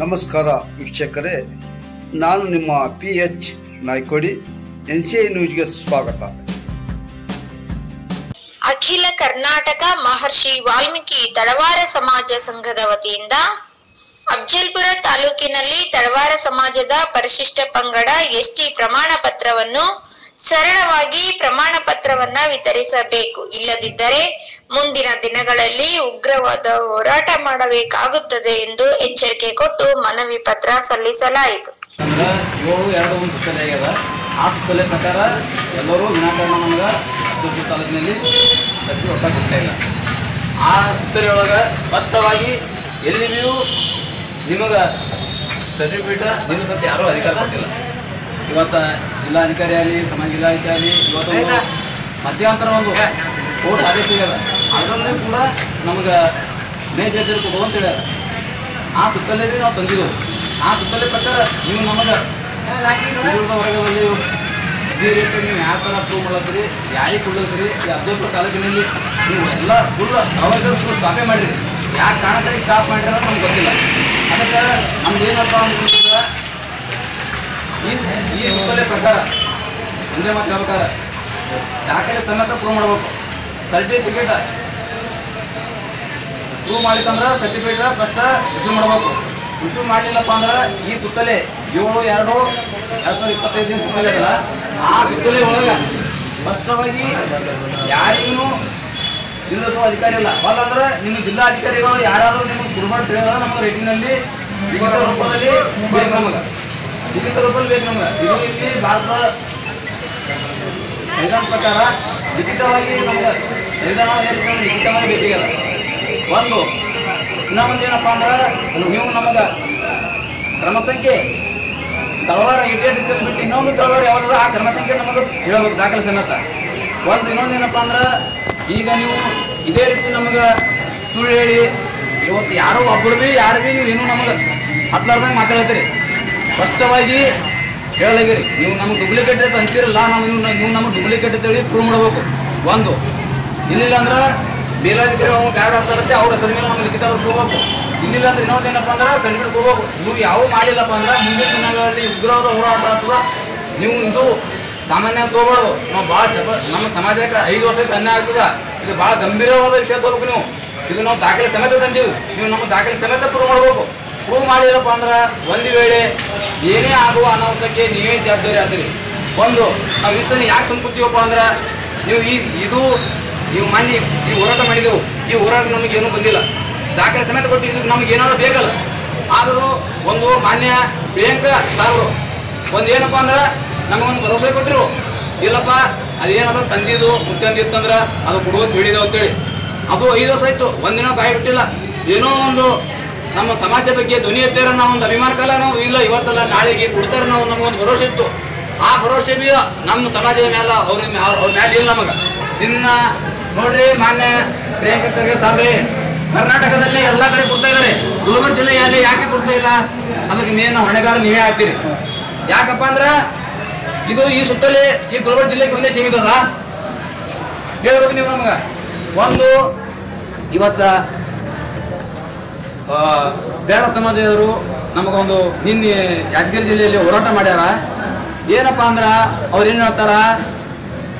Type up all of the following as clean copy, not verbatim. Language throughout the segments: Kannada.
ನಮಸ್ಕಾರ ವೀಕ್ಷಕರೇ, ನಾನು ನಿಮ್ಮ PH ನಾಯ್ಕೋಡಿ. NCI ನ್ಯೂಸ್ಗೆ ಸ್ವಾಗತ. ಅಖಿಲ ಕರ್ನಾಟಕ ಮಹರ್ಷಿ ವಾಲ್ಮೀಕಿ ತಳವಾರ ಸಮಾಜ ಸಂಘದ ವತಿಯಿಂದ ಅಫ್ಜಲ್ಪುರ ತಾಲೂಕಿನಲ್ಲಿ ತಳವಾರ ಸಮಾಜದ ಪರಿಶಿಷ್ಟ ಪಂಗಡ ST ಪ್ರಮಾಣ ಪತ್ರವನ್ನು ಸರಳವಾಗಿ ಪ್ರಮಾಣ ಪತ್ರವನ್ನ ವಿತರಿಸಬೇಕು, ಇಲ್ಲದಿದ್ದರೆ ಮುಂದಿನ ದಿನಗಳಲ್ಲಿ ಉಗ್ರವಾದ ಹೋರಾಟ ಮಾಡಬೇಕಾಗುತ್ತದೆ ಎಂದು ಎಚ್ಚರಿಕೆ ಕೊಟ್ಟು ಮನವಿ ಪತ್ರ ಸಲ್ಲಿಸಲಾಯಿತು. ಆ ಸುತ್ತಲೆ ಪ್ರಕಾರ ಎಲ್ಲರೂ ವಿನಾಕಾರಣ ನಮ್ಗೆ ಅಫ್ಜಲ್ಪುರ ತಾಲೂಕಿನಲ್ಲಿ ಸರ್ಟಿ ಒಟ್ಟ ಕೊಡ್ತಾ ಇಲ್ಲ. ಆ ಸುತ್ತಲೆ ಒಳಗೆ ಸ್ಪಷ್ಟವಾಗಿ ಎಲ್ಲಿಯೂ ನಿಮಗೆ ಸರ್ಟಿಫಿಕೇಟ್ ನಿಲ್ಲಿಸೋಕ್ಕೆ ಯಾರೂ ಅಧಿಕಾರ ಕೊಟ್ಟಿಲ್ಲ. ಇವತ್ತು ಜಿಲ್ಲಾಧಿಕಾರಿ ಆಗಲಿ, ಸಮಾಜ ಜಿಲ್ಲಾಧಿಕಾರಿ ಆಗಲಿ, ಇವತ್ತು ಮಧ್ಯಂತರ ಒಂದು ಕೋರ್ಟ್ ಆದೇಶ ಇದೆ, ಅದರಲ್ಲೇ ಕೂಡ ನಮ್ಗೆ ಮೇಜರ್ ಕೊಡು ಅಂತ ಹೇಳ್ಯಾರ. ಆ ಸುತ್ತಲೇ ನಾವು ತಂದಿದ್ದೆವು. ಆ ಸುತ್ತಲೆ ಪ್ರಕಾರ ನೀವು ನಮಗೆ ಹಿಂದುಳಿದ ವರ್ಗದಲ್ಲಿ ಇದೇ ರೀತಿ ನೀವು ಯಾವ ಥರ ಪ್ರೂವ್ ಮಾಡತ್ತೀರಿ, ಯಾರಿಗೆ ಕೊಡ್ಲತ್ತೀರಿ, ಈ ಅಫ್ಜಲ್ಪುರ ತಾಲೂಕಿನಲ್ಲಿ ನೀವು ಎಲ್ಲ ಫುಲ್ ಪ್ರವಾಸಗಳು ಸ್ಟಾಪೇ ಮಾಡಿರಿ. ಯಾವ ಕಾರಣದಲ್ಲಿ ಸ್ಟಾಪ್ ಮಾಡಿರೋ ನಮ್ಗೆ ಗೊತ್ತಿಲ್ಲ. ಅದಕ್ಕೆ ನಮ್ದು ಏನಪ್ಪ ಅಂತಂದ್ರೆ ಈ ಸುತ್ತಲೆ ಪ್ರಕಾರ ಒಂದೇ ಮಾತು ಹೇಳ್ಬೇಕಾರೆ ದಾಖಲೆ ಸಮೇತ ಪ್ರೂವ್ ಮಾಡಬೇಕು. ಸರ್ಟಿಫಿಕೇಟ್ ಪ್ರೂವ್ ಮಾಡಿತ್ತಂದ್ರೆ ಸರ್ಟಿಫಿಕೇಟ್ ಫಸ್ಟ್ ಇಶ್ಯೂ ಮಾಡಬೇಕು. ಇಶ್ಯೂ ಮಾಡಲಿಲ್ಲಪ್ಪ ಅಂದ್ರೆ ಈ ಸುತ್ತಲೆ 7/2/2025 ಸುತ್ತಲೆ ಅದಲ್ಲ, ಆ ಸುತ್ತಲೆ ಒಳಗೆ ಸ್ಪಷ್ಟವಾಗಿ ಯಾರಿಗೂ ನಿಲ್ಲಿಸುವ ಅಧಿಕಾರಿ ಇಲ್ಲ. ಅಲ್ಲಂದ್ರೆ ನಿಮ್ಮ ಜಿಲ್ಲಾಧಿಕಾರಿಗಳು ಯಾರಾದರೂ ನಿಮಗೆ ಕುರುಬಾರ್ದು ಹೇಳಿದ್ರೆ ನಮಗೆ ರೇಟಿಂಗ್ನಲ್ಲಿ ಲಿಖಿತ ರೂಪದಲ್ಲಿ ಬೇಕು. ನಮಗೆ ಲಿಖಿತ ರೂಪದಲ್ಲಿ ಬೇಕು. ನಮಗೆ ಇದು ಇಲ್ಲಿ ಭಾರತದ ಸಂವಿಧಾನ ಪ್ರಕಾರ ಲಿಖಿತವಾಗಿ ನಮ್ಗೆ ಸಂವಿಧಾನ ಲಿಖಿತವಾಗಿ ಬೇಕಿಲ್ಲ. ಒಂದು ಇನ್ನೊಂದು ಏನಪ್ಪ ಅಂದ್ರೆ ನೀವು ನಮಗೆ ಕ್ರಮ ಸಂಖ್ಯೆ ತಳವಾರ 88 ಬಿಟ್ಟು ಇನ್ನೊಂದು ತಳವಾರ ಯಾವುದದ ಆ ಕ್ರಮ ಸಂಖ್ಯೆ ನಮಗೆ ಹೇಳಬೇಕು ದಾಖಲೆ ಸಮೇತ. ಇನ್ನೊಂದು ಏನಪ್ಪ ಅಂದ್ರೆ ಈಗ ನೀವು ಇದೇ ರೀತಿ ನಮಗೆ ಸುಳ್ಳು ಹೇಳಿ ಇವತ್ತು ಯಾರೋ ಒಬ್ಬರು ಭೀ ಯಾರು ಭೀ ನೀವು ಏನೂ ನಮಗೆ ಹತ್ತಲಾರ್ದಂಗೆ ಮಾತಾಡ್ತೀರಿ. ಸ್ಪಷ್ಟವಾಗಿ ಹೇಳಲಾಗಿರಿ. ನೀವು ನಮಗೆ ಡುಪ್ಲಿಕೇಟ್ ಅಂತ ಅಂತೀರಲ್ಲ, ನೀವು ನಮಗೆ ಡುಪ್ಲಿಕೇಟ್ ಅಂತೇಳಿ ಪ್ರೂವ್ ಮಾಡಬೇಕು. ಒಂದು ಇಲ್ಲಿಲ್ಲ ಅಂದ್ರೆ ಮೇಲಾಧಿಕಾರಿ ಅವ್ನು ಬ್ಯಾಡ ಆಗ್ತಾರತ್ತೆ, ಅವ್ರ ಹೆಸರು ಮೇಲೆ ನಮ್ಗೆ ಲಿಖಿತ ಕೊಡ್ಬೇಕು. ಇಲ್ಲಿಲ್ಲ ಅಂದ್ರೆ ಇನ್ನೊಂದು ಏನಪ್ಪ ಅಂದ್ರೆ ಸರ್ಟಿಫಿಕೇಟ್ ಕೊಡ್ಬೇಕು. ನೀವು ಯಾವ ಮಾಡಿಲ್ಲಪ್ಪ ಅಂದ್ರೆ ಮುಂದಿನ ದಿನಗಳಲ್ಲಿ ಉಗ್ರವಾದ ಹೋರಾಟ ಅಥವಾ ನೀವು ಇದು ಸಾಮಾನ್ಯ ತಗೋಬಾರ್ದು. ನಾವು ಭಾಳ ನಮ್ಮ ಸಮಾಜಕ್ಕೆ 5 ವರ್ಷಕ್ಕೆ ಅನ್ಯಾಯ ಆಗ್ತದೆ. ಇದು ಭಾಳ ಗಂಭೀರವಾದ ವಿಷಯ ತಗೋಬೇಕು. ಇದು ನಾವು ದಾಖಲೆ ಸಮೇತ ತಂದೀವಿ. ನೀವು ನಮ್ಮ ದಾಖಲೆ ಸಮೇತ ಪ್ರೂವ್ ಮಾಡಬೇಕು. ಪ್ರೂವ್ ಮಾಡಿಲ್ಲಪ್ಪ ಅಂದ್ರೆ ಒಂದು ವೇಳೆ ಏನೇ ಆಗುವ ಅನಾಹುತಕ್ಕೆ ನೀವೇ ಜವಾಬ್ದಾರಿ ಆಗ್ತೀರಿ. ನಾವು ಇಷ್ಟನ್ನು ಯಾಕೆ ಸಂಕುತ್ತೀವಪ್ಪ ಅಂದ್ರೆ ನೀವು ಮೊನ್ನೆ ಈ ಹೋರಾಟ ಮಾಡಿದೆವು. ಈ ಹೋರಾಟ ನಮಗೇನೂ ಬಂದಿಲ್ಲ, ದಾಖಲೆ ಸಮೇತ ಕೊಟ್ಟು ಇದಕ್ಕೆ ನಮ್ಗೆ ಏನಾದರೂ ಬೇಕಲ್ಲ. ಆದರೂ ಒಂದು ಮಾನ್ಯ ಪ್ರಿಯಾಂಕಾ ಸಾರು ಏನಪ್ಪ ಅಂದ್ರೆ ನಮಗೊಂದು ಭರವಸೆ ಕೊಟ್ಟರು, ಇಲ್ಲಪ್ಪ ಅದೇನಾದ್ರು ತಂದಿದ್ದು ಮುತ್ತಂದಿತ್ತಂದ್ರೆ ಅದು ಕೊಡುವುದು ಹೇಳಿದೆವು ಅಂತೇಳಿ. ಅದು 5 ವರ್ಷ ಆಯಿತು, ಒಂದಿನ ಬಾಯಿ ಬಿಟ್ಟಿಲ್ಲ. ಏನೋ ಒಂದು ನಮ್ಮ ಸಮಾಜದ ಬಗ್ಗೆ ಧ್ವನಿ ಎತ್ತಾರ ನಾವು ಒಂದು ಅಭಿಮಾನ ಕಾಲ ನಾವು ಇಲ್ಲ ಇವತ್ತಲ್ಲ ನಾಳೆಗೆ ಕೊಡ್ತಾರೆ ನಾವು ನಮಗೊಂದು ಭರವಸೆ ಇತ್ತು. ಆ ಭರವಸೆ ಬಿ ನಮ್ಮ ಸಮಾಜದ ಮೇಲೆ ಅವ್ರ ಮೇಲೆ ಇಲ್ಲ ನಮಗೆ. ಚಿನ್ನ ನೋಡ್ರಿ, ಮಾನ್ಯ ಪ್ರಿಯಾಂಕಾ ಖರ್ಗೆ ಸಾಬ್ರೆ ಕರ್ನಾಟಕದಲ್ಲಿ ಎಲ್ಲ ಕಡೆ ಕೊಡ್ತಾ ಇದ್ದಾರೆ. ಗುಲ್ಬರ್ಗ ಜಿಲ್ಲೆಯಲ್ಲಿ ಯಾಕೆ ಕೊಡ್ತಾ ಇಲ್ಲ? ಅದಕ್ಕೆ ಮೇನ್ ಹೊಣೆಗಾರ ನೀವೇ ಆಗ್ತೀರಿ. ಯಾಕಪ್ಪ ಅಂದ್ರೆ ಇದು ಈ ಸುತ್ತಲೇ ಈ ಗುಲ್ಬರ್ಗ ಜಿಲ್ಲೆಗೆ ಒಂದೇ ಸೀಮಿತದ ಹೇಳ್ಬೇಕು ನೀವು ನಮ್ಗೆ. ಇವತ್ತ ಬೇಡ ಸಮಾಜದವರು ನಮಗೊಂದು ನಿನ್ನೆ ಯಾದಗಿರಿ ಜಿಲ್ಲೆಯಲ್ಲಿ ಹೋರಾಟ ಮಾಡ್ಯಾರ. ಏನಪ್ಪ ಅಂದ್ರೆ ಅವ್ರು ಏನು ಹೇಳ್ತಾರ,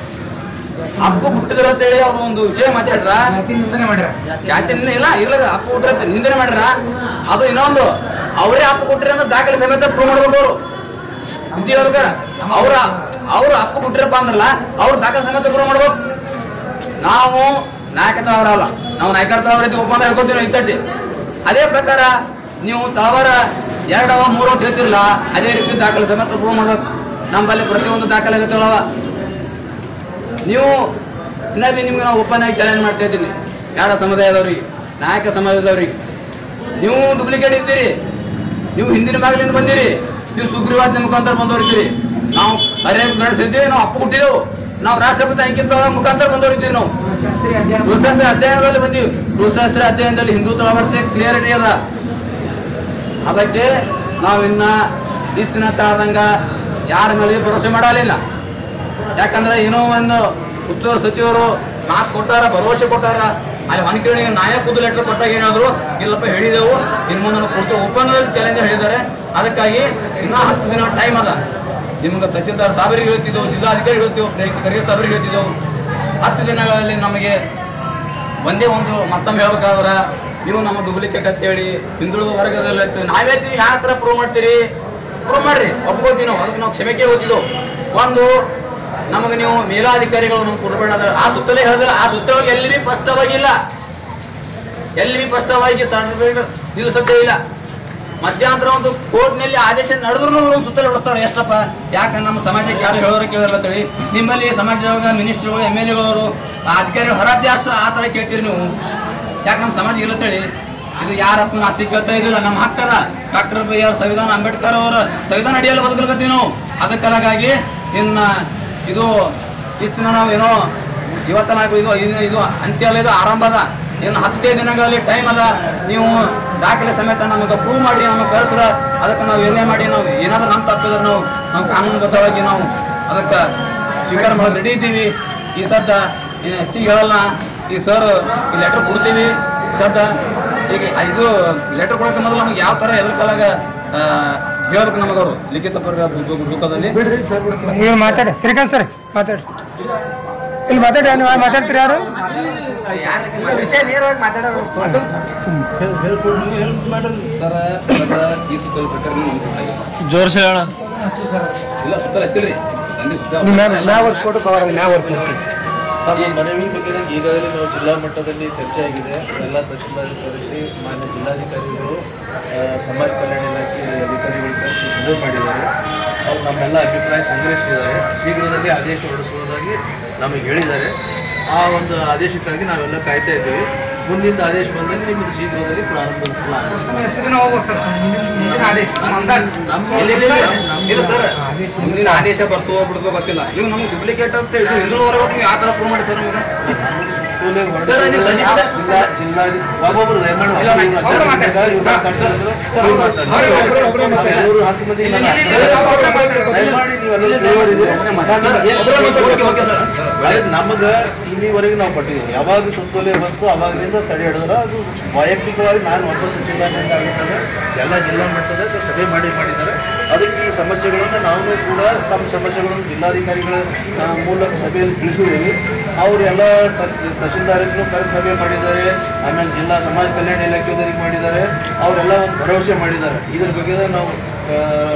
ಅಪ್ಪು ಹುಟ್ಟಿದ್ರ ಅಂತೇಳಿ ಅವ್ರು ಒಂದು ವಿಷಯ ಮಾತಾಡ್ರ, ನಿಂದನೆ ಮಾಡ್ಯಾರ. ಜಾತಿ ಇಲ್ಲ ಇರ್ಲಾಗ ಅಪ್ಪು ಹುಟ್ರ ನಿಂದನೆ ಮಾಡ್ಯಾರ. ಅದು ಇನ್ನೊಂದು ಅವರೇ ಅಪ್ಪು ಕೊಟ್ರಿ ಅಂದ್ರೆ ದಾಖಲೆ ಸಮೇತ ಪ್ರೂವ್ ಮಾಡ್ಬೇಕು. ಅವರು ಅವ್ರ ಅಪ್ಪು ಕೊಟ್ಟಿರಪ್ಪ ಅಂದ್ರಲ್ಲ, ಅವ್ರ ದಾಖಲೆ ಸಮೇತ ಪ್ರೂವ್ ಮಾಡ್ಬೇಕು. ನಾವು ನಾಯಕತ್ವ ಅವರಲ್ಲ, ನಾವು ನಾಯಕತ್ವ ಅವರ ರೀತಿ ಒಪ್ಪಂದ ಹೇಳ್ಕೊತೀವಿ ಇತ್ತಟ್ಟಿ. ಅದೇ ಪ್ರಕಾರ ನೀವು ತಳವಾರ 2/3 ಅಂತ ಹೇಳ್ತಿರಲ್ಲ, ಅದೇ ರೀತಿ ದಾಖಲೆ ಸಮೇತ ಪ್ರೂವ್ ಮಾಡ್ಬೇಕು. ನಮ್ಮಲ್ಲಿ ಪ್ರತಿಯೊಂದು ದಾಖಲೆ ಆಗತ್ತವ. ನೀವು ನಿಮ್ಗೆ ನಾವು ಒಪ್ಪಂದಾಗಿ ಚಾಲೆಂಜ್ ಮಾಡ್ತಾ ಇದ್ದೀನಿ. ಯಾರ ಸಮುದಾಯದವ್ರಿಗೆ, ನಾಯಕ ಸಮಾಜದವ್ರಿಗೆ ನೀವು ಡುಪ್ಲಿಕೇಟ್ ಇದ್ದೀರಿ. ನೀವು ಹಿಂದಿನ ಭಾಗದಿಂದ ಬಂದಿರಿ, ನೀವು ಸುಗ್ರೀವಾಜ್ಞೆ ಮುಖಾಂತರ ಬಂದವರಿದ್ದೀರಿ. ನಾವು ಹರಿಯಾಣ ನಡೆಸಿದ್ದೀವಿ, ನಾವು ಅಪ್ಪು ಕೊಟ್ಟಿದ್ದೆವು. ನಾವು ರಾಷ್ಟ್ರಪತಿ ಅಂಕಿತ ಮುಖಾಂತರ ಬಂದವರಿದ್ದೀವಿ. ನಾವು ಭೂಶಾಸ್ತ್ರ ಅಧ್ಯಯನದಲ್ಲಿ ಬಂದೀವಿ. ಭೂಶಾಸ್ತ್ರ ಅಧ್ಯಯನದಲ್ಲಿ ಹಿಂದೂ ತಳವರ್ತೆ ಕ್ಲಿಯರಿಟಿ ಅದ. ಅದಕ್ಕೆ ನಾವು ಇನ್ನ ಇಷ್ಟಿನ ತಾಳದಂಗ ಯಾರ ಮೇಲೆ ಭರವಸೆ ಮಾಡಲಿಲ್ಲ. ಯಾಕಂದ್ರೆ ಏನೋ ಒಂದು ಉಸ್ತುವಾರಿ ಸಚಿವರು ಮಾತು ಕೊಟ್ಟಾರ, ಭರವಸೆ ಕೊಟ್ಟಾರ. ಅಲ್ಲಿ ಹೊನಕಿರಣಿಗೆ ನಾವೇ ಖುದ್ದು ಲೆಟರ್ ಕೊಟ್ಟಾಗ ಏನಾದ್ರು ಇಲ್ಲಪ್ಪ ಹೇಳಿದೆವು ಇನ್ನು ಮುಂದೆ ನಾವು ಕೊಡ್ತೇವೆ ಓಪನ್ದಲ್ಲಿ ಚಾಲೆಂಜ್ ಹೇಳಿದ್ದಾರೆ. ಅದಕ್ಕಾಗಿ ಇನ್ನೂ 10 ದಿನ ಟೈಮ್ ಅದ. ನಿಮ್ಗೆ ತಹಸೀಲ್ದಾರ್ ಸಾಬರಿಗೆ ಹೇಳ್ತಿದ್ದೆವು, ಜಿಲ್ಲಾಧಿಕಾರಿ ಹೇಳ್ತೀವಿ, ಖರ್ಗೆ ಸಾಬರಿಗೆ ಹೇಳ್ತಿದ್ದೆವು. 10 ದಿನಗಳಲ್ಲಿ ನಮಗೆ ಒಂದೇ ಒಂದು ಮತ್ತೊಮ್ಮೆ ಹೇಳ್ಬೇಕಾದ್ರೆ ನೀವು ನಮ್ಮ ಡೂಪ್ಲಿಕೇಟ್ ಅಂತೇಳಿ ಹಿಂದುಳಿದ ವರ್ಗದಲ್ಲಿ ನಾವೇ ಯಾವ ಥರ ಪ್ರೂವ್ ಮಾಡ್ತೀರಿ? ಪ್ರೂವ್ ಮಾಡ್ರಿ, ಒಪ್ಕೋತೀವಿ ನಾವು. ಅದಕ್ಕೆ ನಾವು ಕ್ಷಮೆಗೆ ಹೋಗ್ತಿದ್ದೆವು. ಒಂದು ನಮಗೆ ನೀವು ಮೇಲಾಧಿಕಾರಿಗಳು ನಮ್ಗೆ ಕೊಡಬೇಡ ಆ ಸುತ್ತಲೇ ಹೇಳಿದ್ರೆ ಆ ಸುತ್ತೊಳಗೆ ಎಲ್ಲಿ ಭೀ ಸ್ಪಷ್ಟವಾಗಿಲ್ಲ, ಎಲ್ಲಿ ಭೀ ಸ್ಪಷ್ಟವಾಗಿ ಸರ್ಟಿಫಿಕೇಟ್ ನಿಲ್ಲಿಸದೇ ಇಲ್ಲ. ಮಧ್ಯಂತರ ಒಂದು ಕೋರ್ಟ್ನಲ್ಲಿ ಆದೇಶ ನಡೆದ್ರು ಒಂದು ಸುತ್ತಲೇ ಹೊಡ್ತಾರೆ. ಎಷ್ಟಪ್ಪ ಯಾಕೆ ನಮ್ಮ ಸಮಾಜಕ್ಕೆ ಯಾರು ಹೇಳೋರು ಕೇಳಿರಲ್ಲ ಅಂತೇಳಿ ನಿಮ್ಮಲ್ಲಿ ಸಮಾಜದೊಳಗ ಮಿನಿಸ್ಟ್ರುಗಳು MLA ಗಳು ಅಧಿಕಾರಿಗಳು ಹರಾಧ್ಯಾಸ ಆ ಥರ ಕೇಳ್ತೀರಿ ನೀವು. ಯಾಕೆ ನಮ್ಮ ಸಮಾಜ ಇರುತ್ತೇಳಿ ಇದು ಯಾರಪ್ಪ ಆಸ್ತಿ ಕೇಳ್ತಾ ಇದ್ದಿಲ್ಲ. ನಮ್ಮ ಹಕ್ಕದ ಡಾಕ್ಟರ್ BR ಸಂವಿಧಾನ ಅಂಬೇಡ್ಕರ್ ಅವರ ಸಂವಿಧಾನ ಅಡಿಯಲ್ಲಿ ಬದುಕಲ್ಕತ್ತೀವಿ ನಾವು. ಅದಕ್ಕಾಗಿ ಇನ್ನು ಇದು ಇಷ್ಟು ನಾವು ಏನೋ ಇವತ್ತನ ಇದು ಅಂತ್ಯ ಅಲ್ಲ, ಇದು ಆರಂಭ ಅದ. ಇನ್ನು 10 ದಿನಗಳಲ್ಲಿ ಟೈಮ್ ಅದ. ನೀವು ದಾಖಲೆ ಸಮೇತ ನಮಗೆ ಪ್ರೂವ್ ಮಾಡಿ ನಮಗೆ ಕಳಿಸ್ರ ಅದಕ್ಕೆ ನಾವು ಏನೇ ಮಾಡಿ ನಾವು ಏನಾದರೂ ನಮ್ಮ ತಪ್ಪಿದ್ರೆ ನಾವು ಕಾನೂನುಬದ್ಧವಾಗಿ ನಾವು ಅದಕ್ಕೆ ಸ್ವೀಕಾರ ಮಾಡೋದು ರೆಡಿ ಇದ್ದೀವಿ. ಈ ಸದ್ದ ಹೆಚ್ಚಿಗೆ ಹೇಳಲ್ಲ. ಈ ಸರ್ ಈ ಲೆಟ್ರ್ ಕೊಡ್ತೀವಿ ಸದ್ದ. ಈಗ ಇದು ಲೆಟ್ರ್ ಕೊಡೋಕೆ ಮೊದಲು ನಮಗೆ ಯಾವ ಥರ ಎದ್ರ ಕಾಲಾಗ ಹೇಳ್ಬೇಕು ನಮಗೆ ಅವರು ಲಿಖಿತ ರೂಪದಲ್ಲಿ. ಮಾತಾಡಿ ಶ್ರೀಕಾಂತ್ ಸರ್ ಮಾತಾಡಿ. ಇಲ್ಲಿ ಮಾತಾಡಿ, ನೀವು ಮಾತಾಡ್ತೀರಿ ಯಾರು? ಸರ್ ಈ ಸುತ್ತಲ ಪ್ರಕಾರ ಜೋರ್ಸಿ ಹೇಳ. ಇಲ್ಲ ಸುತ್ತಲ ಹಚ್ಚಿಲ್ರಿ ತಮ್ಮ ಮನವಿ ಬಗ್ಗೆ ಈಗಾಗಲೇ ನಾವು ಜಿಲ್ಲಾ ಮಟ್ಟದಲ್ಲಿ ಚರ್ಚೆ ಆಗಿದೆ. ಎಲ್ಲ ತಹಶೀಲ್ದಾರ್ ಕರೆಸಿ ಮಾನ್ಯ ಜಿಲ್ಲಾಧಿಕಾರಿಗಳು ಸಮಾಜ ಕಲ್ಯಾಣ ಇಲಾಖೆ ಅಧಿಕಾರಿಗಳು ಕರೆಸಿ ಮನವಿ ಮಾಡಿದ್ದಾರೆ. ಅವ್ರು ನಮ್ಮೆಲ್ಲ ಅಭಿಪ್ರಾಯ ಸಂಗ್ರಹಿಸಿದ್ದಾರೆ. ಶೀಘ್ರದಲ್ಲಿ ಆದೇಶ ಹೊರಡಿಸುವುದಾಗಿ ನಮಗೆ ಹೇಳಿದ್ದಾರೆ. ಆ ಒಂದು ಆದೇಶಕ್ಕಾಗಿ ನಾವೆಲ್ಲ ಕಾಯ್ತಾ ಇದ್ದೀವಿ. ಮುಂದಿನ ಆದೇಶ ಬಂದಲ್ಲಿ ನಿಮ್ಮದು ಶೀಘ್ರದಲ್ಲಿ ಮುಂದಿನ ಆದೇಶ ಬರ್ತೋ ಬಿಡ್ತೋ ಗೊತ್ತಿಲ್ಲ. ನೀವು ನಮ್ಗೆ ಡುಪ್ಲಿಕೇಟ್ ಅಂತ ಹೇಳಿ ಹಿಂದುಳಿದವರೆಗೂ ನೀವು ಯಾವ ಥರ ಪ್ರೂವ್ ಮಾಡಿ ಸರ್ ನಮಗೆ? ಒಬ್ಬೊಬ್ರು ದಯಮಾಡಿ ನಮಗ ಇಲ್ಲಿವರೆಗೆ ನಾವು ಪಟ್ಟಿದ್ದೀವಿ. ಯಾವಾಗ ಸುತ್ತೋಲೆ ಬಂತು ಅವಾಗಲಿಂದ ತಡೆ ಹಿಡಿದ್ರೆ ಅದು ವೈಯಕ್ತಿಕವಾಗಿ ನಾನು 9 ಜಿಲ್ಲಾಡಳಿತ ಆಗಿದ್ದಾಗ ಎಲ್ಲ ಜಿಲ್ಲಾ ಮಟ್ಟದ ಸಭೆ ಮಾಡಿದ್ದಾರೆ. ಅದಕ್ಕೆ ಈ ಸಮಸ್ಯೆಗಳನ್ನು ನಾವು ಕೂಡ ತಮ್ಮ ಸಮಸ್ಯೆಗಳನ್ನು ಜಿಲ್ಲಾಧಿಕಾರಿಗಳ ಮೂಲಕ ಸಭೆಯಲ್ಲಿ ತಿಳಿಸಿದ್ದೀವಿ. ಅವರೆಲ್ಲ ತಹಶೀಲ್ದಾರನ್ನು ಕರೆದು ಸಭೆ ಮಾಡಿದ್ದಾರೆ. ಆಮೇಲೆ ಜಿಲ್ಲಾ ಸಮಾಜ ಕಲ್ಯಾಣ ಇಲಾಖೆಯವರಿಗೆ ಮಾಡಿದ್ದಾರೆ. ಅವರೆಲ್ಲ ಒಂದು ಭರವಸೆ ಮಾಡಿದ್ದಾರೆ. ಇದ್ರ ಬಗ್ಗೆ ನಾವು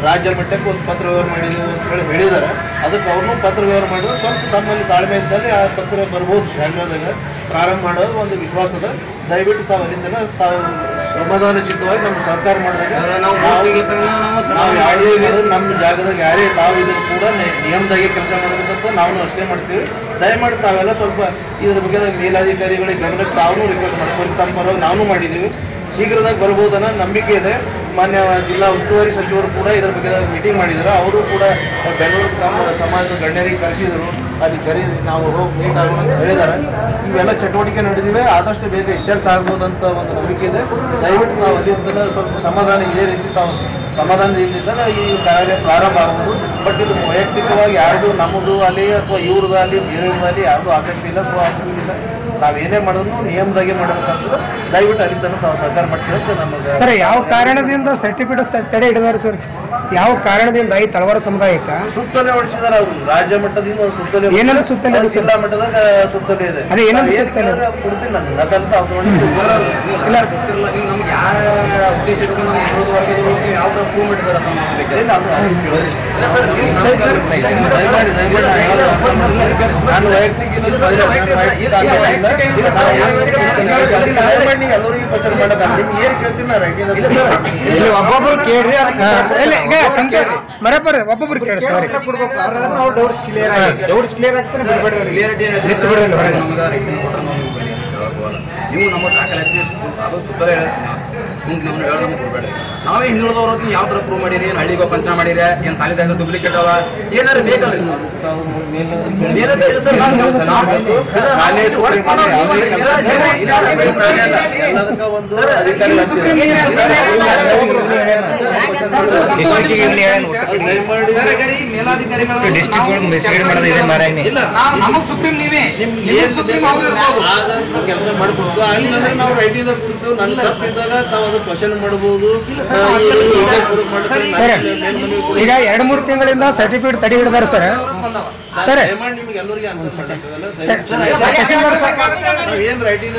ರಾಜ್ಯ ಮಟ್ಟಕ್ಕೆ ಒಂದು ಪತ್ರ ವ್ಯವಹಾರ ಮಾಡಿದ್ದೀವಿ ಅಂತ ಹೇಳಿ ಹೇಳಿದ್ದಾರೆ. ಅದಕ್ಕೆ ಅವ್ರನ್ನೂ ಪತ್ರ ವ್ಯವಹಾರ ಮಾಡಿದ್ರೆ ಸ್ವಲ್ಪ ತಮ್ಮಲ್ಲಿ ತಾಳ್ಮೆ ಇದ್ದಲ್ಲಿ ಆ ಪತ್ರ ಬರ್ಬೋದು. ಶೀಘ್ರದಾಗ ಪ್ರಾರಂಭ ಮಾಡೋದು ಒಂದು ವಿಶ್ವಾಸದ. ದಯವಿಟ್ಟು ತಾವು ಅಲ್ಲಿಂದ ತಾವು ಸಮಾಧಾನ ಚಿತ್ತವಾಗಿ ನಮ್ಮ ಸರ್ಕಾರ ಮಾಡಿದಾಗ ನಾವು ಯಾವುದೇ ಮಾಡೋದು ನಮ್ಮ ಜಾಗದಾಗ ಯಾರೇ ತಾವು ಇದ್ರ ಕೂಡ ನಿಯಮದಾಗೆ ಕೆಲಸ ಮಾಡಬೇಕಂತ ನಾವು ಅಷ್ಟೇ ಮಾಡ್ತೀವಿ. ದಯಮಾಡಿ ತಾವೆಲ್ಲ ಸ್ವಲ್ಪ ಇದ್ರ ಬಗ್ಗೆ ಮೇಲಾಧಿಕಾರಿಗಳಿಗೆ ಗಮನಕ್ಕೆ ತಾವು ರಿಕ್ವೆಸ್ಟ್ ಮಾಡ್ಕೊಂಡು ತಮ್ಮ ಪರವಾಗಿ ನಾವು ಮಾಡಿದ್ದೀವಿ. ಶೀಘ್ರದಾಗ ಬರ್ಬೋದನ್ನ ನಂಬಿಕೆ ಇದೆ. ಮಾನ್ಯ ಜಿಲ್ಲಾ ಉಸ್ತುವಾರಿ ಸಚಿವರು ಕೂಡ ಇದರ ಬಗ್ಗೆ ಮೀಟಿಂಗ್ ಮಾಡಿದ್ದಾರೆ. ಅವರು ಕೂಡ ಬೆಂಗಳೂರು ತಮ್ಮ ಸಮಾಜದ ಗಣ್ಯರಿಗೆ ಕರೆಸಿದರು. ಅಲ್ಲಿ ನಾವು ಹೋಗಿ ಮೀಟ್ ಆಗೋಣ ಅಂತ ಹೇಳಿದ್ದಾರೆ. ಇವೆಲ್ಲ ಚಟುವಟಿಕೆ ನಡೆದಿವೆ. ಆದಷ್ಟು ಬೇಗ ಇತ್ಯರ್ಥ ಆಗ್ಬೋದಂತ ಒಂದು ನಂಬಿಕೆ ಇದೆ. ದಯವಿಟ್ಟು ನಾವು ಅಲ್ಲಿಂದಲೇ ಸ್ವಲ್ಪ ಸಮಾಧಾನ ಇದೇ ರೀತಿ ತಾವು ಸಮಾಧಾನದಿಂದಾಗ ಈ ಕಾರ್ಯ ಪ್ರಾರಂಭ ಆಗ್ಬೋದು. ಬಟ್ ಇದು ವೈಯಕ್ತಿಕವಾಗಿ ಯಾರ್ದು ನಮ್ಮದು ಅಲ್ಲಿ ಅಥವಾ ಇವ್ರದ್ದು ಅಲ್ಲಿ ಬೇರೆಯವ್ರದಲ್ಲಿ ಯಾರ್ದು ಆಸಕ್ತಿ ಇಲ್ಲ, ಆಸಕ್ತಿ ಇಲ್ಲ. ನಾವೇನೇ ಮಾಡೋದು ನಿಯಮದಾಗೆ ಮಾಡಬೇಕಾಗ್ತದೆ. ದಯವಿಟ್ಟು ಅಲ್ಲಿ ತನಕ ತಾವು ಸಹಕಾರ ಮಾಡ್ತೀವಿ ಅಂತ ನಮಗೆ. ಸರ್, ಯಾವ ಕಾರಣದಿಂದ ಸರ್ಟಿಫಿಕೇಟ್ ತಡೆ ಹಿಡಿದಾರೆ ಸರ್? ಯಾವ ಕಾರಣದಿಂದ ಈ ತಳವಾರ ಸಮುದಾಯಕ್ಕೆ ಸುತ್ತಲೆ ಹೊಡಿಸಿದಾರೆ ಅವರು? ರಾಜ್ಯ ಮಟ್ಟದಿಂದ ಒಂದು ಸುತ್ತಲೆ, ಏನೆಲ್ಲ ಸುತ್ತಲೆ, ಜಿಲ್ಲಾ ಮಟ್ಟದಾಗ ಸುತ್ತಲೆ ಇದೆ. ಅದೇ ಏನೆಲ್ಲ ಅದು ಕೊಡ್ತೀನಿ ನಾನು ನಕಲ್ತ ಅದು ಇಲ್ಲ ಗೊತ್ತಿರಲ್ಲ. ನೀವು ನಮ್ಗೆ ಯಾರ ಉದ್ದೇಶ ಇಟ್ಕೊಂಡು ನಮ್ಗೆ ಹಿಂದುಳಿದ ವರ್ಗದೊಳಗೆ ಯಾವ ಥರ ಪ್ರೂವ್ ಮಾಡಿದ್ದಾರೆ ಅಂತ ಇಲ್ಲ ಸರ್. ನಾನು ವೈಯಕ್ತಿಕ ಎಲ್ಲರಿಗೂ ಕ್ವಶನ್ ಮಾಡಕ ನಿಮ್ಗೆ ಏನು ಕೇಳ್ತೀನಿ ನಾ ರೈಟಿಂದ ಒಬ್ಬೊಬ್ರು ಕೇಳ್ರಿ. ಬರಬರ ಒಬ್ಬೊಬ್ರು ಕೇಳಿ ಸರ್. ಡೌಟ್ಸ್ ಕ್ಲಿಯರ್ ಆಗ್ತಾನೆ ಕ್ಲಿಯರಿಟಿ ನೀವು ನಮ್ಮ ದಾಖಲಾತಿ ಅದು ಸುತ್ತಲೇ ನಮ್ಗೆ ಕೊಡ್ಬೇಡ್ರಿ. ನಾವೇ ಹಿಂದುಳಿದವ್ರು ಯಾವ ಥರ ಪ್ರೂವ್ ಮಾಡಿರಿ, ಏನು ಹಳ್ಳಿಗೆ ಪಂಚನ ಮಾಡಿರಿ, ಏನು ಸಾಲಿದಾಗ ಡೂಪ್ಲಿಕೇಟ್ ಅವ, ಏನಾರು ಬೇಕಲ್ರಿ ಸುಪ್ರೀಂ ನೀವೇ ಕೆಲಸ ಮಾಡ್ಕೊಡ್ತು. ಅಲ್ಲಿ ನಾವು ರೈಟಿಂಗ್ ನನ್ನ ತಪ್ಪಿದ್ದಾಗ ತಾವು ಅದು ಕ್ವಶನ್ ಮಾಡಬಹುದು. ಸರ್ ಈಗ 2-3 ತಿಂಗಳಿಂದ ಸರ್ಟಿಫಿಕೇಟ್ ತಡೆ ಹಿಡಿದಾರೆ ಸರ್. ಸರ್ ನಿಮ್ಗೆ ಎಲ್ಲರಿಗೆ ಆನ್ಸರ್ ಮಾಡಕ್ಕಾಗಲ್ಲ. ಏನ್ ರೈಟಿಂಗ್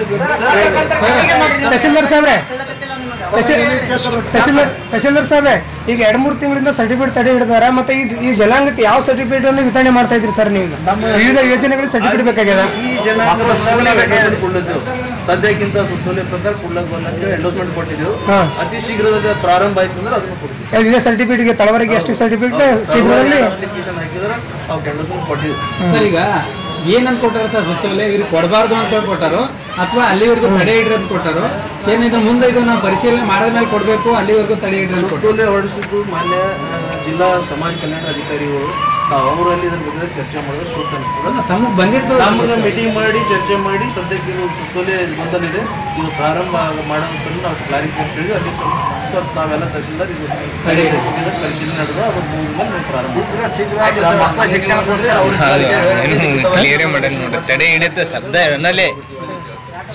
ತಹಶೀಲ್ದಾರ್ ಸಾಹೇಬ್ರೆ ತಹಶೀಲ್ದಾರ್ ಸಾಹೇಬ್ರೆ ಈಗ 2-3 ತಿಂಗಳಿಂದ ಸರ್ಟಿಫಿಕೇಟ್ ತಡೆ ಹಿಡಿದಾರೆ. ಮತ್ತೆ ಈ ಜನಾಂಗಕ್ಕೆ ಯಾವ ಸರ್ಟಿಫಿಕೇಟ್ ಅನ್ನು ವಿತರಣೆ ಮಾಡ್ತಾ ಇದ್ರಿ ಸರ್ ನೀವು? ವಿವಿಧ ಯೋಜನೆಗಳಿಗೆ ಸರ್ಟಿಫಿಕೇಟ್ ಬೇಕಾಗ್ಯದ. ಈ ಜನಾಂಗ ಕೊಂಡಿದ್ದೆವು ಸದ್ಯಕ್ಕಿಂತ ಸುತ್ತೋಲೆ ಪ್ರಕಾರ ಕುಳ್ಳಗೋಲ್ ಅಂತ ಎಂಡೋಸ್ಮೆಂಟ್ ಕೊಟ್ಟಿದ್ದೆವು. ಅತಿ ಶೀಘ್ರದಾಗ ಪ್ರಾರಂಭ ಆಯ್ತು ಅಂದ್ರೆ ಅದನ್ನು ಕೊಡ್ತೀವಿ. ಇದೇ ಸರ್ಟಿಫಿಕೇಟ್ಗೆ ತಳವರೆಗೆ ಎಷ್ಟು ಸರ್ಟಿಫಿಕೇಟ್ ಶೀಘ್ರದಲ್ಲಿ ಅಪ್ಲಿಕೇಶನ್ ಹಾಕಿದ್ರೆ ಅವ್ರು ಎಂಡೋಸ್ಮೆಂಟ್ ಕೊಟ್ಟಿದ್ವಿ. ಸರ್ ಈಗ ಏನಂತ ಕೊಟ್ಟಾರ ಸರ್ ಸುತ್ತೋಲೆ ಇವ್ರಿಗೆ ಕೊಡಬಾರ್ದು ಅಂತ ಕೊಟ್ಟಾರೋ ಅಥವಾ ಅಲ್ಲಿವರೆಗೂ ತಡೆ ಇಡ್ರಿ ಅಂತ ಕೊಟ್ಟಾರೋ? ಏನಿದ್ರ ಮುಂದೆ ಇದು ನಾವು ಪರಿಶೀಲನೆ ಮಾಡಿದ ಮೇಲೆ ಕೊಡಬೇಕು, ಅಲ್ಲಿವರೆಗೂ ತಡೆ ಇಡ್ರಿ ಅಂತ ಸುತ್ತೋಲೆ ಹೊರಡಿಸಿದ್ದು ಮಾನ್ಯ ಜಿಲ್ಲಾ ಸಮಾಜ ಕಲ್ಯಾಣ ಅಧಿಕಾರಿಗಳು ಅವರಲ್ಲಿ ಇದ್ರ ಬಗ್ಗೆ ಚರ್ಚೆ ಮಾಡಿದ್ರೆ ಸೂಕ್ತ ಅನಿಸ್ತದೆ. ತಮಗೆ ಬಂದಿರ್ತದೆ ನಮ್ಗೆ ಮೀಟಿಂಗ್ ಮಾಡಿ ಚರ್ಚೆ ಮಾಡಿ ಸದ್ಯಕ್ಕೆ ಇದು ಸುತ್ತೋಲೆ ಬಂದಲ್ಲಿದೆ, ಇದು ಪ್ರಾರಂಭ ಮಾಡೋದನ್ನು ನಾವು ಕ್ಲಾರಿಫಿಕೇಶನ್ ಹೇಳಿದ್ವಿ. ಅಲ್ಲಿ ಸ್ವಲ್ಪ ನಾವೆಲ್ಲ ತಹಶೀಲ್ದಾರ್ ಇದು ಪರಿಶೀಲನೆ ನಡೆದ ಅದು ಮುಗಿದ ಮೇಲೆ ನಾವು ಪ್ರಾರಂಭ ಕ್ಲಿಯರೇ ಮಾಡಲ್ಲ ನೋಡ್ರಿ. ತಡೆ ಹಿಡಿತ ಶಬ್ದ ಅನ್ನಲೇ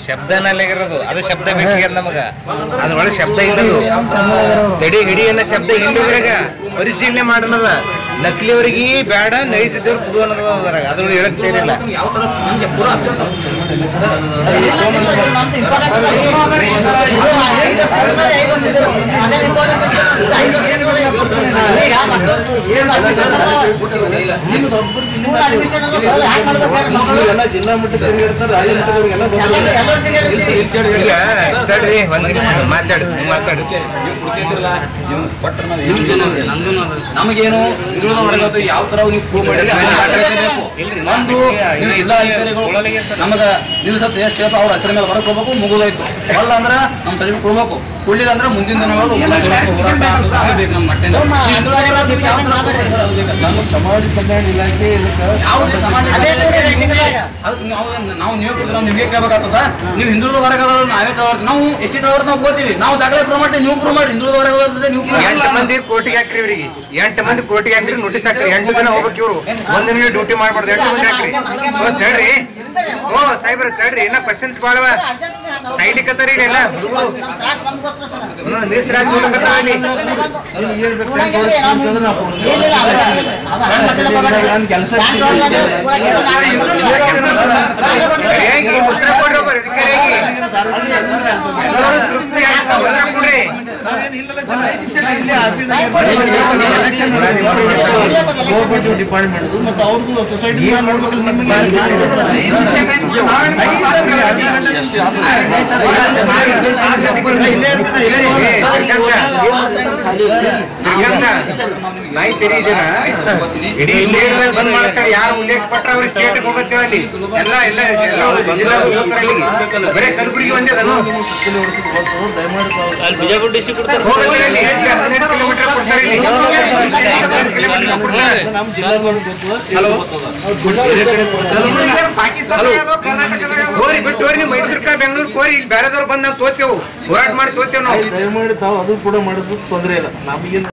ಶಬ್ದನಲ್ಲಿರೋದು ಅದು ಶಬ್ದ ಬೇಕಾಗ್ಯದ ನಮಗ. ಅದ್ರೊಳಗೆ ಶಬ್ದ ಇಲ್ಲದು. ತಡೆ ಹಿಡಿ ಅನ್ನೋ ಶಬ್ದ ಹಿಂದಿದ್ರಾಗ ಪರಿಶೀಲನೆ ಮಾಡೋಣದ. ನಕಲಿಯವರಿಗೆ ಬೇಡ, ನೈಸಿದವ್ರು ಕೊಡು ಅನ್ನೋದು ಅದ್ರಾಗ. ಅದ್ರೊಳಗೆ ಹೇಳಕ್ ತೇರಿಲ್ಲ. ಎಲ್ಲ ಜಿಲ್ಲಾ ಮಟ್ಟಕ್ಕೆ ತಿರುಗಿಡ್ತಾರೆ, ರಾಜ್ಯ ಮಟ್ಟದವ್ರಿಗೆಲ್ಲ ತಡ್ರಿ ಒಂದ್ ನಿಮಿಷ ಮಾತಾಡು. ನಮಗೇನು ಹಿಂದುಳಿದ ವರ್ಗದ್ದು ಯಾವ ತರ ನೀವು ಪ್ರೂವ್ ಮಾಡಿರಿ ಒಂದು ನೀವು ಜಿಲ್ಲಾ ಅಧಿಕಾರಿಗಳು ನಮಗ ನಿಲ್ಸತ್ ಎಷ್ಟು ಹೇಳ್ತಾ ಅವ್ರ ಹತ್ರ ಮೇಲೆ ಹೊರಗೆ ಹೋಗ್ಬೇಕು, ಮುಗಿದೋಯ್ತು. ಅಲ್ಲ ಅಂದ್ರೆ ನಮ್ಮ ಸರ್ಟಿಫಿಕೇಟ್ ಕೊಡ್ಬೇಕು, ಕೊಡ್ಲಿಲ್ಲ ಅಂದ್ರೆ ಮುಂದಿನ ದಿನಗಳು ಬೇಕು ನಮ್ಮ ಮಟ್ಟಿಂದ. ನಮ್ಮ ಸಮಾಜ ಕಲ್ಯಾಣ ಇಲಾಖೆ ಯಾವುದೇ ಸಮಾಜ ನಾವು ನೀವೇ ಕೊಡ್ತೀವಿ, ನಿಮಗೆ ಕೇಳಬೇಕಾಗ್ತದ. ನೀವು ಹಿಂದುಳಿದ ವರ್ಗದವರು ನಾವೇ ತಗೊಳ್ತೀವಿ, ನಾವು ಎಷ್ಟು ತಗೊಳ್ತೀವಿ ನಾವು ಹೋಗ್ತೀವಿ, ನಾವು ದಾಖಲೆ ಪ್ರೂವ್ ಮಾಡ್ತೀವಿ, ನೀವು ಪ್ರೂವ್ ಮಾಡಿ. ಹಿಂದುಳಿದ ವರ್ಗದ ನೀವು 8 ಮಂದಿ ಕೋರ್ಟಿಗೆ ಹಾಕ್ರಿ. ಇವ್ರಿಗೆ 8 ಮಂದಿ ಕೋರ್ಟಿಗೆ ಹಾಕ್ರಿ, ನೋಟಿಸ್ ಹಾಕ್ರಿ. 8 ದಿನ ಹೋಗ್ಬೇಕು ಇವ್ರು. 1 ದಿನ ಡ್ಯೂಟಿ ಮಾಡ್ಬಾರ್ದು. 8 ಮಂದಿ ಹಾಕ್ರಿ. ತಡ್ರಿ ಸಾಹೇಬ್ರ ತಡ್ರಿ, ಇನ್ನ ಕ್ವಶನ್ಸ್ ಬಾಳವ ಸೈಲಿಕತ್ತಾರ. ಇಲ್ಲ ಹುಡುಗರು ಮೀಸರಾಜ್ ನೋಡಕತ್ತಾರ. ಕೆಲಸ ಉತ್ತರ ಕೊಡ್ರಿ. ತೃಪ್ತಿ ಕೊಡ್ರಿ. ಡಿಪಾರ್ಟ್ಮೆಂಟ್ ಮತ್ತು ಅವ್ರದ್ದು ಸೊಸೈಟಿ ನೋಡ್ಬೇಕು. ಇಡೀ ಸ್ಟೇಟ್ ಬಂದ್ ಮಾಡ್ತಾರೆ. ಯಾರು ಉಲ್ಲೇಖ ಪಟ್ರ ಅವ್ರಿಗೆ ಸ್ಟೇಟ್ ಹೋಗುತ್ತೇವೆ. ಅಲ್ಲಿ ಎಲ್ಲ ಎಲ್ಲ ಬರೀ ಕಲಬುರಗಿ ಒಂದೇ ಅದನ್ನು ಬಿಜಾಪುರ ಡಿಸ್ಟ್ರಿಕ್ಟ್ ಕಿಲೋಮೀಟರ್ ಕೊಡ್ತಾರೆ. ಇಲ್ಲಿ ನಮ್ಮ ಕೋರಿ ಬಿಟ್ಟು ಹೋರಿ, ನೀವು ಮೈಸೂರ್ಕ ಬೆಂಗಳೂರು ಕೋರಿ, ಇಲ್ಲಿ ಬೇರೆದವ್ರು ಬಂದು ನಾವು ತೋತೇವು, ಹೋರಾಟ ಮಾಡಿ ತೋತೇವೆ ನಾವು. ದಯಮಾಡಿ ತಾವು ಅದು ಕೂಡ ಮಾಡೋದು ತೊಂದರೆ ಇಲ್ಲ ನಮಗೇನು.